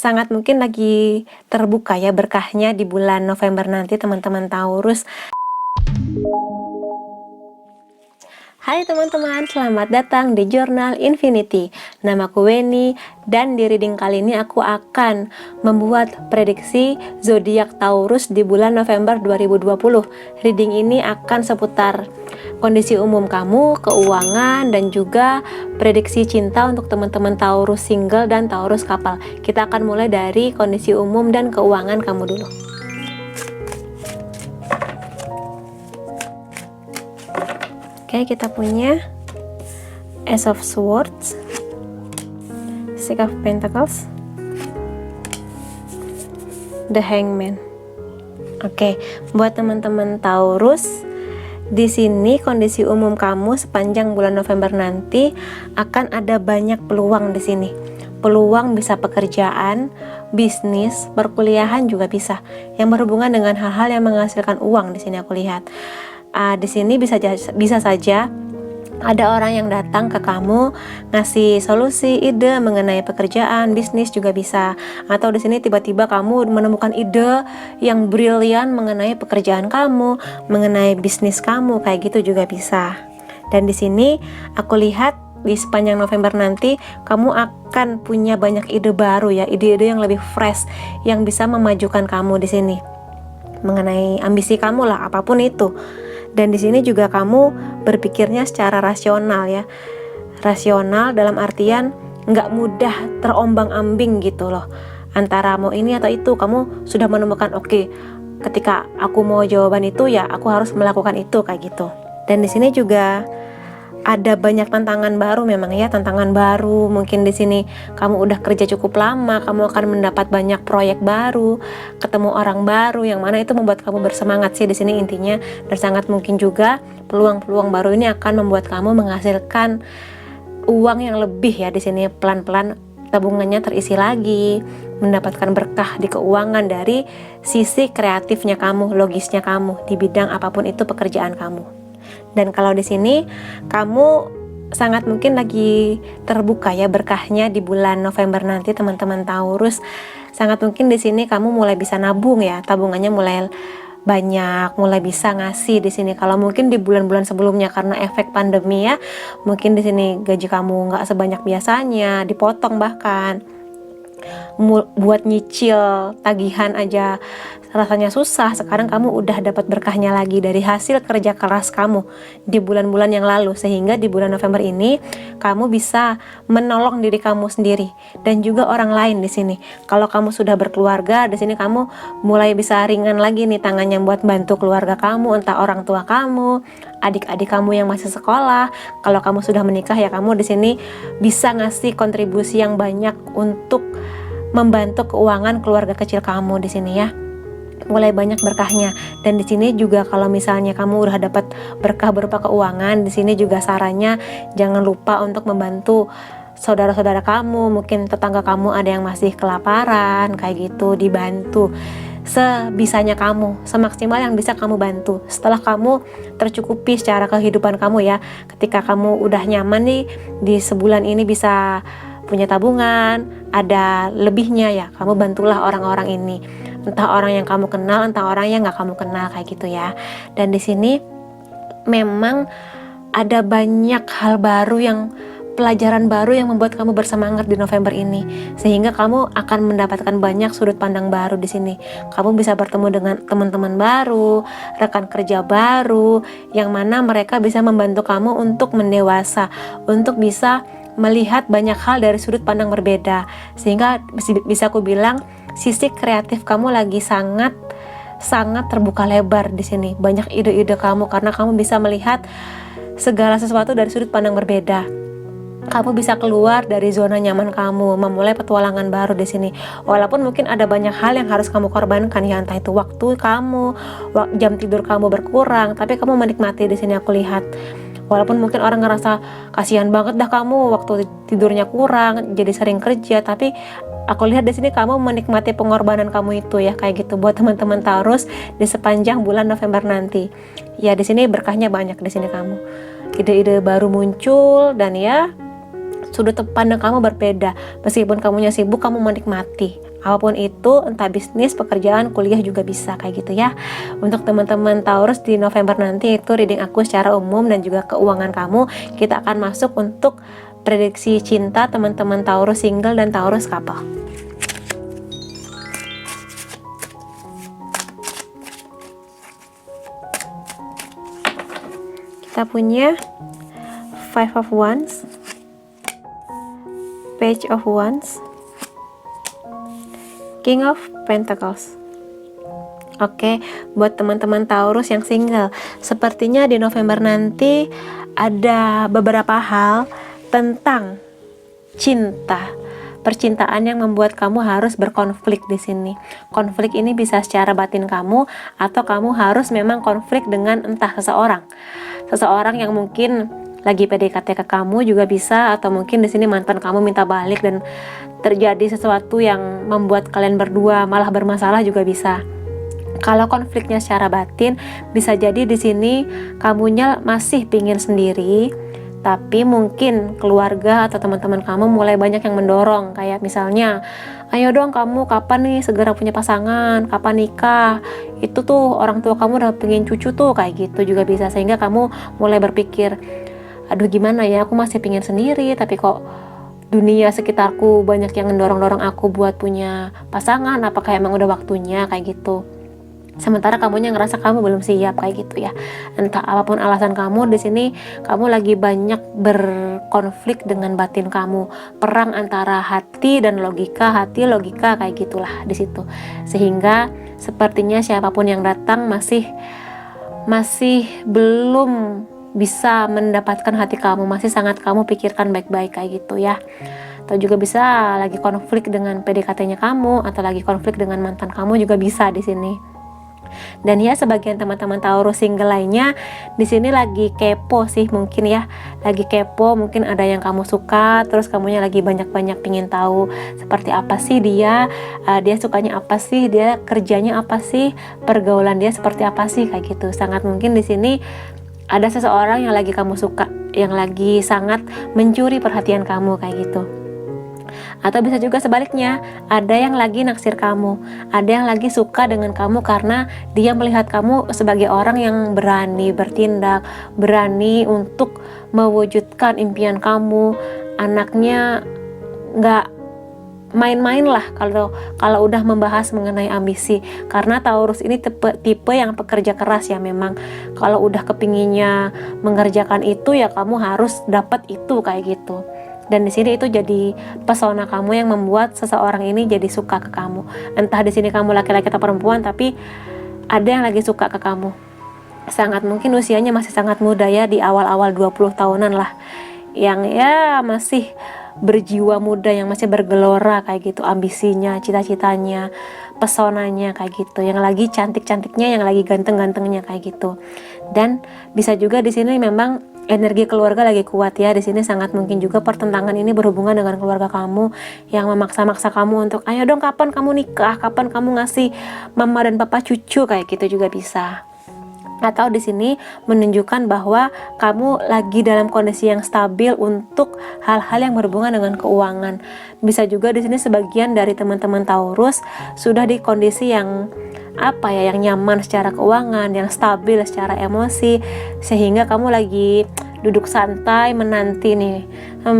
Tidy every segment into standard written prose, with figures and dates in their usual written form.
sangat mungkin lagi terbuka ya berkahnya di bulan November nanti teman-teman Taurus. Hai teman-teman, selamat datang di Jurnal Infinity. Namaku Weni dan di reading kali ini aku akan membuat prediksi zodiak Taurus di bulan November 2020. Reading ini akan seputar kondisi umum kamu, keuangan, dan juga prediksi cinta untuk teman-teman Taurus single dan Taurus couple. Kita akan mulai dari kondisi umum dan keuangan kamu dulu. Oke, kita punya Ace of Swords, Six of Pentacles, The Hangman. Oke, buat teman-teman Taurus, di sini kondisi umum kamu sepanjang bulan November nanti akan ada banyak peluang di sini. Peluang bisa pekerjaan, bisnis, perkuliahan juga bisa. Yang berhubungan dengan hal-hal yang menghasilkan uang di sini aku lihat. Di sini bisa saja ada orang yang datang ke kamu ngasih solusi, ide mengenai pekerjaan, bisnis juga bisa. Atau di sini tiba-tiba kamu menemukan ide yang brilian mengenai pekerjaan kamu, mengenai bisnis kamu, kayak gitu juga bisa. Dan di sini aku lihat di sepanjang November nanti kamu akan punya banyak ide baru ya, ide-ide yang lebih fresh yang bisa memajukan kamu di sini. Mengenai ambisi kamu lah, apapun itu. Dan di sini juga kamu berpikirnya secara rasional ya. Rasional dalam artian nggak mudah terombang-ambing gitu loh. Antara mau ini atau itu, kamu sudah menemukan oke, ketika aku mau jawaban itu ya aku harus melakukan itu kayak gitu. Dan di sini juga ada banyak tantangan baru memang ya, tantangan baru. Mungkin di sini kamu udah kerja cukup lama, kamu akan mendapat banyak proyek baru, ketemu orang baru yang mana itu membuat kamu bersemangat sih di sini intinya. Dan sangat mungkin juga peluang-peluang baru ini akan membuat kamu menghasilkan uang yang lebih ya di sini. Pelan-pelan tabungannya terisi lagi, mendapatkan berkah di keuangan dari sisi kreatifnya kamu, logisnya kamu di bidang apapun itu pekerjaan kamu. Dan kalau di sini kamu sangat mungkin lagi terbuka ya berkahnya di bulan November nanti teman-teman Taurus. Sangat mungkin di sini kamu mulai bisa nabung ya, tabungannya mulai banyak, mulai bisa ngasih di sini. Kalau mungkin di bulan-bulan sebelumnya karena efek pandemi ya, mungkin di sini gaji kamu nggak sebanyak biasanya, dipotong bahkan. Buat nyicil tagihan aja rasanya susah. Sekarang kamu udah dapat berkahnya lagi dari hasil kerja keras kamu di bulan-bulan yang lalu, sehingga di bulan November ini kamu bisa menolong diri kamu sendiri dan juga orang lain di sini. Kalau kamu sudah berkeluarga, di sini kamu mulai bisa ringan lagi nih tangannya buat bantu keluarga kamu, entah orang tua kamu, adik-adik kamu yang masih sekolah. Kalau kamu sudah menikah ya kamu di sini bisa ngasih kontribusi yang banyak untuk membantu keuangan keluarga kecil kamu di sini ya. Mulai banyak berkahnya. Dan di sini juga kalau misalnya kamu udah dapat berkah berupa keuangan, di sini juga sarannya jangan lupa untuk membantu saudara-saudara kamu, mungkin tetangga kamu ada yang masih kelaparan kayak gitu, dibantu sebisanya kamu, semaksimal yang bisa kamu bantu. Setelah kamu tercukupi secara kehidupan kamu ya, ketika kamu udah nyaman nih di sebulan ini bisa punya tabungan, ada lebihnya ya, kamu bantulah orang-orang ini. Entah orang yang kamu kenal, entah orang yang nggak kamu kenal kayak gitu ya. Dan di sini memang ada banyak hal baru yang pelajaran baru yang membuat kamu bersemangat di November ini, sehingga kamu akan mendapatkan banyak sudut pandang baru di sini. Kamu bisa bertemu dengan teman-teman baru, rekan kerja baru, yang mana mereka bisa membantu kamu untuk mendewasa, untuk bisa melihat banyak hal dari sudut pandang berbeda, sehingga bisa aku bilang sisi kreatif kamu lagi sangat terbuka lebar di sini. Banyak ide-ide kamu karena kamu bisa melihat segala sesuatu dari sudut pandang berbeda. Kamu bisa keluar dari zona nyaman kamu, memulai petualangan baru di sini. Walaupun mungkin ada banyak hal yang harus kamu korbankan ya, entah itu waktu kamu, jam tidur kamu berkurang, tapi kamu menikmati di sini aku lihat. Walaupun mungkin orang ngerasa kasihan banget dah kamu waktu tidurnya kurang, jadi sering kerja, tapi aku lihat di sini kamu menikmati pengorbanan kamu itu ya, kayak gitu. Buat teman-teman Taurus di sepanjang bulan November nanti, ya di sini berkahnya banyak di sini kamu. Ide-ide baru muncul dan ya sudut pandang kamu berbeda. Meskipun kamunya sibuk, kamu menikmati apapun itu, entah bisnis, pekerjaan, kuliah juga bisa kayak gitu ya. Untuk teman-teman Taurus di November nanti itu reading aku secara umum dan juga keuangan kamu. Kita akan masuk untuk prediksi cinta teman-teman Taurus single dan Taurus couple. Kita punya Five of Wands, Page of Wands, King of Pentacles. Oke, buat teman-teman Taurus yang single, sepertinya di November nanti ada beberapa hal tentang cinta, percintaan yang membuat kamu harus berkonflik di sini. Konflik ini bisa secara batin kamu, atau kamu harus memang konflik dengan entah seseorang yang mungkin lagi PDKT ke kamu juga bisa, atau mungkin di sini mantan kamu minta balik dan terjadi sesuatu yang membuat kalian berdua malah bermasalah juga bisa. Kalau konfliknya secara batin, bisa jadi di sini kamunya masih pingin sendiri, tapi mungkin keluarga atau teman-teman kamu mulai banyak yang mendorong, kayak misalnya, ayo dong kamu kapan nih segera punya pasangan, kapan nikah, itu tuh orang tua kamu udah pengen cucu tuh, kayak gitu juga bisa. Sehingga kamu mulai berpikir, aduh gimana ya, aku masih pingin sendiri, tapi kok dunia sekitarku banyak yang mendorong-dorong aku buat punya pasangan, apakah emang udah waktunya, kayak gitu. Sementara kamunya ngerasa kamu belum siap, kayak gitu ya. Entah apapun alasan kamu, di sini kamu lagi banyak berkonflik dengan batin kamu, perang antara hati dan logika, hati logika, kayak gitulah di situ. Sehingga sepertinya siapapun yang datang masih belum bisa mendapatkan hati kamu, masih sangat kamu pikirkan baik-baik, kayak gitu ya. Atau juga bisa lagi konflik dengan PDKT-nya kamu, atau lagi konflik dengan mantan kamu juga bisa di sini. Dan ya, sebagian teman-teman Taurus single lainnya di sini lagi kepo sih mungkin ya, lagi kepo, mungkin ada yang kamu suka, terus kamunya lagi banyak-banyak pingin tahu seperti apa sih dia sukanya apa sih, dia kerjanya apa sih, pergaulan dia seperti apa sih, kayak gitu. Sangat mungkin di sini ada seseorang yang lagi kamu suka, yang lagi sangat mencuri perhatian kamu, kayak gitu. Atau bisa juga sebaliknya, ada yang lagi naksir kamu, ada yang lagi suka dengan kamu karena dia melihat kamu sebagai orang yang berani bertindak, berani untuk mewujudkan impian kamu. Anaknya nggak main-main lah kalau udah membahas mengenai ambisi, karena Taurus ini tipe yang pekerja keras ya. Memang kalau udah kepinginnya mengerjakan itu ya kamu harus dapat itu, kayak gitu. Dan di sini itu jadi pesona kamu yang membuat seseorang ini jadi suka ke kamu. Entah di sini kamu laki-laki atau perempuan, tapi ada yang lagi suka ke kamu. Sangat mungkin usianya masih sangat muda ya, di awal-awal 20 tahunan lah. Yang ya masih berjiwa muda, yang masih bergelora, kayak gitu, ambisinya, cita-citanya, pesonanya, kayak gitu. Yang lagi cantik-cantiknya, yang lagi ganteng-gantengnya, kayak gitu. Dan bisa juga di sini memang energi keluarga lagi kuat ya. Di sini sangat mungkin juga pertentangan ini berhubungan dengan keluarga kamu yang memaksa-maksa kamu untuk, ayo dong kapan kamu nikah, kapan kamu ngasih mama dan papa cucu, kayak gitu juga bisa. Atau di sini menunjukkan bahwa kamu lagi dalam kondisi yang stabil untuk hal-hal yang berhubungan dengan keuangan. Bisa juga di sini sebagian dari teman-teman Taurus sudah di kondisi yang yang nyaman secara keuangan, yang stabil secara emosi, sehingga kamu lagi duduk santai menanti nih,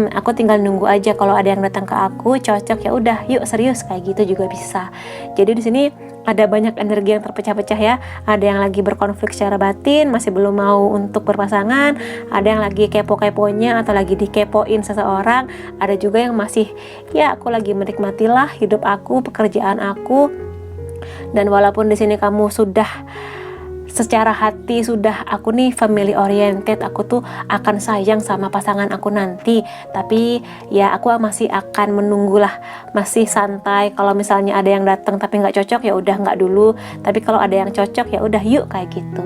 aku tinggal nunggu aja, kalau ada yang datang ke aku cocok ya udah yuk serius, kayak gitu juga bisa. Jadi di sini ada banyak energi yang terpecah-pecah ya. Ada yang lagi berkonflik secara batin, masih belum mau untuk berpasangan, ada yang lagi kepo-keponya atau lagi dikepoin seseorang, ada juga yang masih ya aku lagi menikmatilah hidup aku, pekerjaan aku. Dan walaupun di sini kamu sudah secara hati sudah, aku nih family oriented, aku tuh akan sayang sama pasangan aku nanti, tapi ya aku masih akan menunggulah, masih santai. Kalau misalnya ada yang datang tapi nggak cocok ya udah nggak dulu, tapi kalau ada yang cocok ya udah yuk, kayak gitu.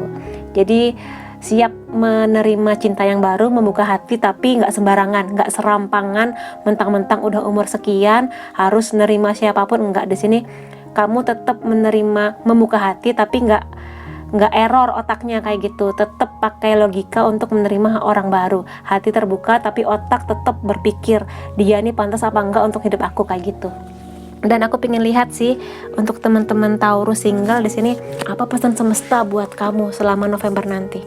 Jadi siap menerima cinta yang baru, membuka hati, tapi nggak sembarangan, nggak serampangan mentang-mentang udah umur sekian harus nerima siapapun, nggak. Di sini kamu tetap menerima, membuka hati, tapi nggak nggak error otaknya kayak gitu, tetap pakai logika untuk menerima orang baru, hati terbuka tapi otak tetap berpikir dia ini pantas apa enggak untuk hidup aku kayak gitu. Dan aku pengen lihat sih untuk teman-teman Taurus single di sini apa pesan semesta buat kamu selama November nanti.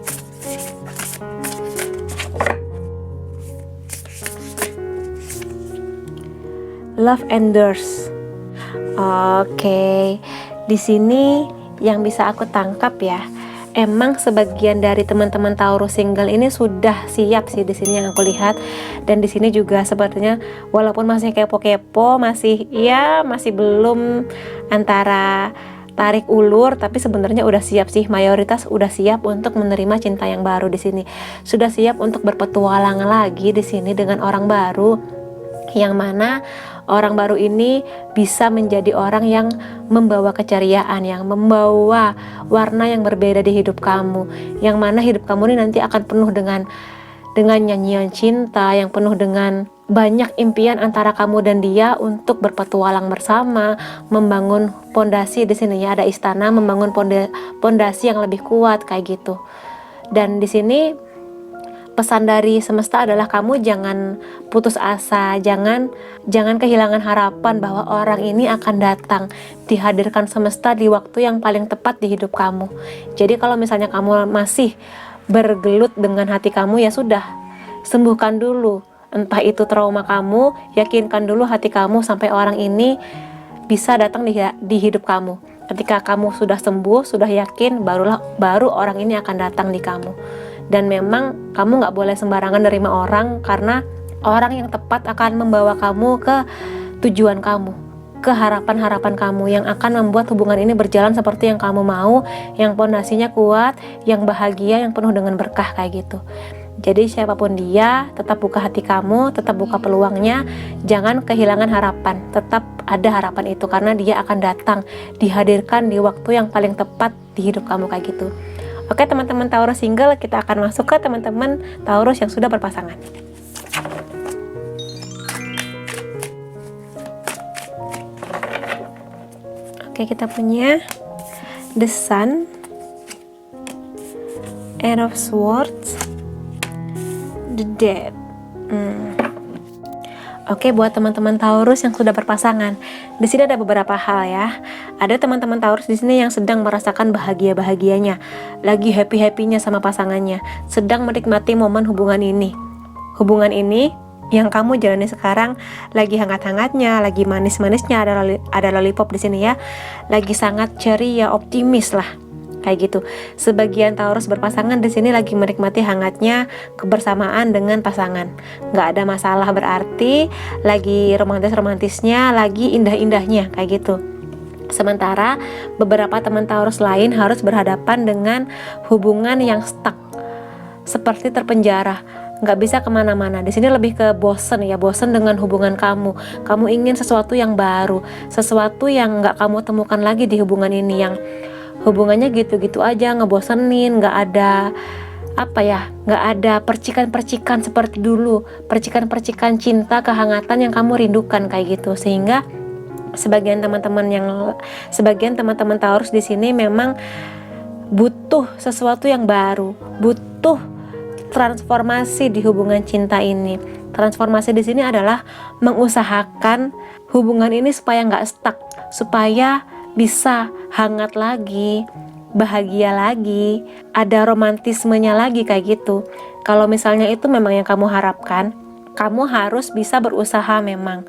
Love endures. Oke. Di sini yang bisa aku tangkap ya, emang sebagian dari teman-teman Taurus single ini sudah siap sih di sini yang aku lihat. Dan di sini juga sepertinya walaupun masih kepo-kepo, masih belum antara tarik ulur, tapi sebenarnya udah siap sih, mayoritas udah siap untuk menerima cinta yang baru di sini. Sudah siap untuk berpetualang lagi di sini dengan orang baru, yang mana orang baru ini bisa menjadi orang yang membawa keceriaan, yang membawa warna yang berbeda di hidup kamu, yang mana hidup kamu ini nanti akan penuh dengan nyanyian cinta, yang penuh dengan banyak impian antara kamu dan dia untuk berpetualang bersama, membangun pondasi. Di sini ya ada istana, membangun pondasi yang lebih kuat kayak gitu. Dan di sini pesan dari semesta adalah kamu jangan putus asa, jangan kehilangan harapan bahwa orang ini akan datang, dihadirkan semesta di waktu yang paling tepat di hidup kamu. Jadi kalau misalnya kamu masih bergelut dengan hati kamu, ya sudah, sembuhkan dulu. Entah itu trauma kamu, yakinkan dulu hati kamu sampai orang ini bisa datang di hidup kamu. Ketika kamu sudah sembuh, sudah yakin, baru orang ini akan datang di kamu. Dan memang kamu gak boleh sembarangan nerima orang, karena orang yang tepat akan membawa kamu ke tujuan kamu, ke harapan-harapan kamu yang akan membuat hubungan ini berjalan seperti yang kamu mau, yang pondasinya kuat, yang bahagia, yang penuh dengan berkah kayak gitu. Jadi siapapun dia, tetap buka hati kamu, tetap buka peluangnya, jangan kehilangan harapan, tetap ada harapan itu karena dia akan datang, dihadirkan di waktu yang paling tepat di hidup kamu kayak gitu. Oke teman-teman Taurus single, kita akan masuk ke teman-teman Taurus yang sudah berpasangan. Oke, kita punya The Sun, Eight of Swords, The Dead. Oke, buat teman-teman Taurus yang sudah berpasangan, di sini ada beberapa hal ya. Ada teman-teman Taurus di sini yang sedang merasakan bahagia-bahagianya, lagi happy-happynya sama pasangannya, sedang menikmati momen hubungan ini. Hubungan ini yang kamu jalani sekarang lagi hangat-hangatnya, lagi manis-manisnya, ada lollipop di sini ya. Lagi sangat ceria, optimis lah. Kayak gitu. Sebagian Taurus berpasangan di sini lagi menikmati hangatnya kebersamaan dengan pasangan. Nggak ada masalah berarti, lagi romantis-romantisnya, lagi indah-indahnya kayak gitu. Sementara beberapa teman Taurus lain harus berhadapan dengan hubungan yang stuck, seperti terpenjara, nggak bisa kemana-mana. Di sini lebih ke bosen ya, bosen dengan hubungan kamu. Kamu ingin sesuatu yang baru, sesuatu yang nggak kamu temukan lagi di hubungan ini, yang hubungannya gitu-gitu aja, ngebosenin, nggak ada nggak ada percikan-percikan seperti dulu, percikan-percikan cinta, kehangatan yang kamu rindukan kayak gitu. Sehingga sebagian teman-teman Taurus di sini memang butuh sesuatu yang baru, butuh transformasi di hubungan cinta ini. Transformasi di sini adalah mengusahakan hubungan ini supaya nggak stuck, supaya bisa hangat lagi, bahagia lagi, ada romantismenya lagi kayak gitu. Kalau misalnya itu memang yang kamu harapkan, kamu harus bisa berusaha memang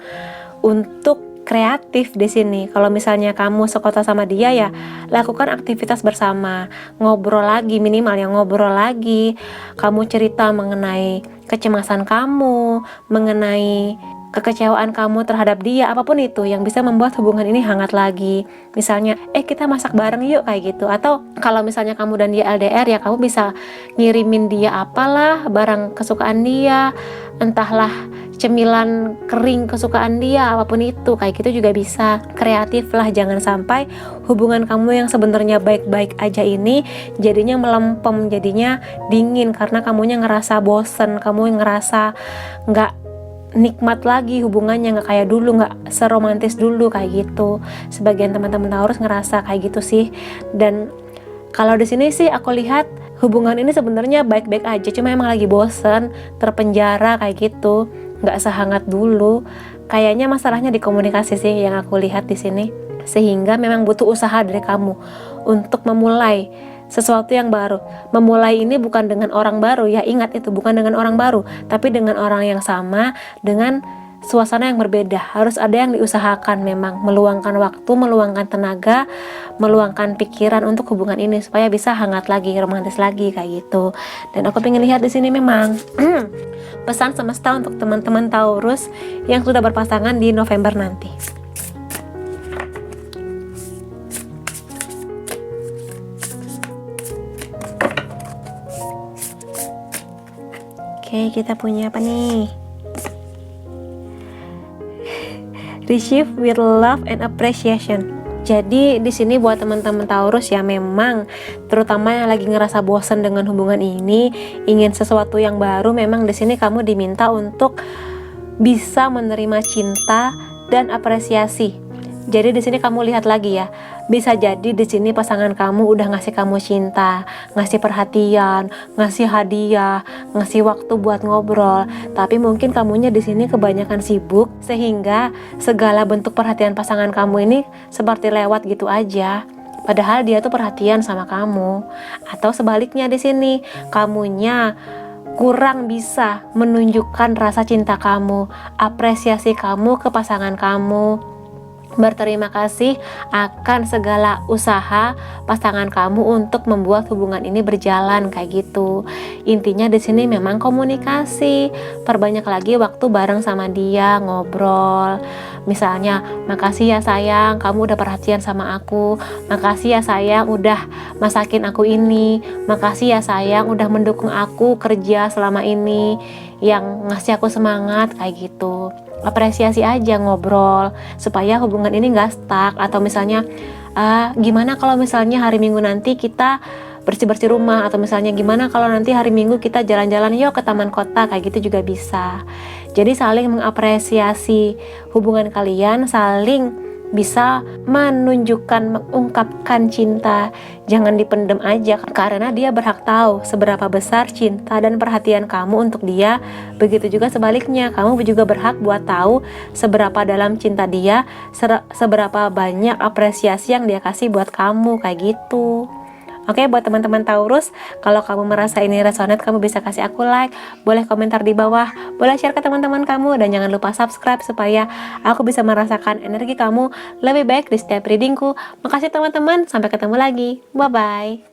untuk kreatif di sini. Kalau misalnya kamu sekota sama dia, ya lakukan aktivitas bersama, ngobrol lagi, minimal yang ngobrol lagi. Kamu cerita mengenai kecemasan kamu, mengenai kekecewaan kamu terhadap dia, apapun itu yang bisa membuat hubungan ini hangat lagi. Misalnya, kita masak bareng yuk kayak gitu. Atau kalau misalnya kamu dan dia LDR, ya kamu bisa ngirimin dia apalah barang kesukaan dia, entahlah cemilan kering kesukaan dia, apapun itu kayak gitu juga bisa. Kreatif lah, jangan sampai hubungan kamu yang sebenarnya baik-baik aja ini jadinya melempem, jadinya dingin karena kamunya ngerasa bosen, kamu ngerasa nggak nikmat lagi hubungannya, nggak kayak dulu, nggak seromantis dulu kayak gitu. Sebagian teman-teman Taurus ngerasa kayak gitu sih. Dan Kalau di sini sih aku lihat hubungan ini sebenarnya baik-baik aja, cuma emang lagi bosen, terpenjara kayak gitu, nggak sehangat dulu. Kayaknya masalahnya di komunikasi sih yang aku lihat di sini, sehingga memang butuh usaha dari kamu untuk memulai sesuatu yang baru. Memulai ini bukan dengan orang baru ya, ingat itu, bukan dengan orang baru, tapi dengan orang yang sama, dengan suasana yang berbeda. Harus ada yang diusahakan, memang meluangkan waktu, meluangkan tenaga, meluangkan pikiran untuk hubungan ini supaya bisa hangat lagi, romantis lagi kayak gitu. Dan aku pengen lihat di sini memang pesan semesta untuk teman-teman Taurus yang sudah berpasangan di November nanti. Oke, kita punya apa nih? Receive with love and appreciation. Jadi di sini buat teman-teman Taurus ya, memang terutama yang lagi ngerasa bosan dengan hubungan ini, ingin sesuatu yang baru, memang di sini kamu diminta untuk bisa menerima cinta dan apresiasi. Jadi di sini kamu lihat lagi ya, bisa jadi di sini pasangan kamu udah ngasih kamu cinta, ngasih perhatian, ngasih hadiah, ngasih waktu buat ngobrol. Tapi mungkin kamunya di sini kebanyakan sibuk sehingga segala bentuk perhatian pasangan kamu ini seperti lewat gitu aja. Padahal dia tuh perhatian sama kamu. Atau sebaliknya di sini kamunya kurang bisa menunjukkan rasa cinta kamu, apresiasi kamu ke pasangan kamu, berterima kasih akan segala usaha pasangan kamu untuk membuat hubungan ini berjalan kayak gitu. Intinya di sini memang komunikasi, perbanyak lagi waktu bareng sama dia, ngobrol. Misalnya, makasih ya sayang, kamu udah perhatian sama aku. Makasih ya sayang, udah masakin aku ini. Makasih ya sayang, udah mendukung aku kerja selama ini, yang ngasih aku semangat kayak gitu. Apresiasi aja, ngobrol supaya hubungan ini gak stuck. Atau misalnya gimana kalau misalnya hari Minggu nanti kita bersih-bersih rumah, atau misalnya gimana kalau nanti hari Minggu kita jalan-jalan yuk ke taman kota, kayak gitu juga bisa. Jadi saling mengapresiasi hubungan kalian, saling bisa menunjukkan, mengungkapkan cinta. Jangan dipendem aja, karena dia berhak tahu seberapa besar cinta dan perhatian kamu untuk dia. Begitu juga sebaliknya, kamu juga berhak buat tahu seberapa dalam cinta dia, seberapa banyak apresiasi yang dia kasih buat kamu, kayak gitu. Oke, buat teman-teman Taurus, kalau kamu merasa ini resonate, kamu bisa kasih aku like, boleh komentar di bawah, boleh share ke teman-teman kamu, dan jangan lupa subscribe supaya aku bisa merasakan energi kamu lebih baik di setiap readingku. Makasih teman-teman, sampai ketemu lagi. Bye-bye.